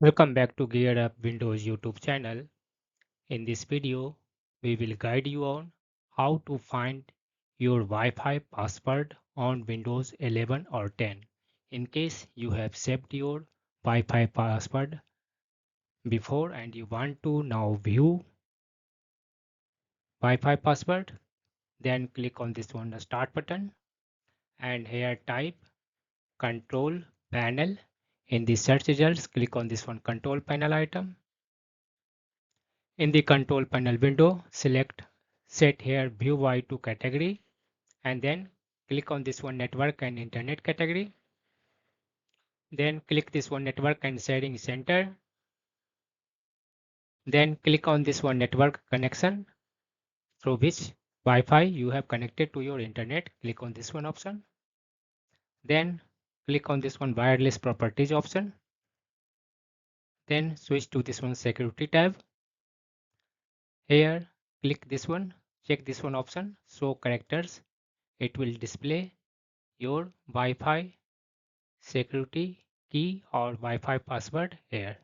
Welcome back to Gear Up Windows YouTube channel. In this video, we will guide you on how to find your Wi-Fi password on Windows 11 or 10 in case you have saved your Wi-Fi password before and you want to now view Wi-Fi password. Then click on this one the start button and here type control panel. In the search results, click on this one control panel item. In the control panel window, select set here view Y to category and then click on this one network and internet category. Then click this one network and sharing center. Then click on this one network connection through which Wi-Fi you have connected to your internet. Click on this one option. Then click on this one wireless properties option. Then switch to this one security tab. Here click this one, check this one option, show characters. It will display your Wi-Fi security key or Wi-Fi password here.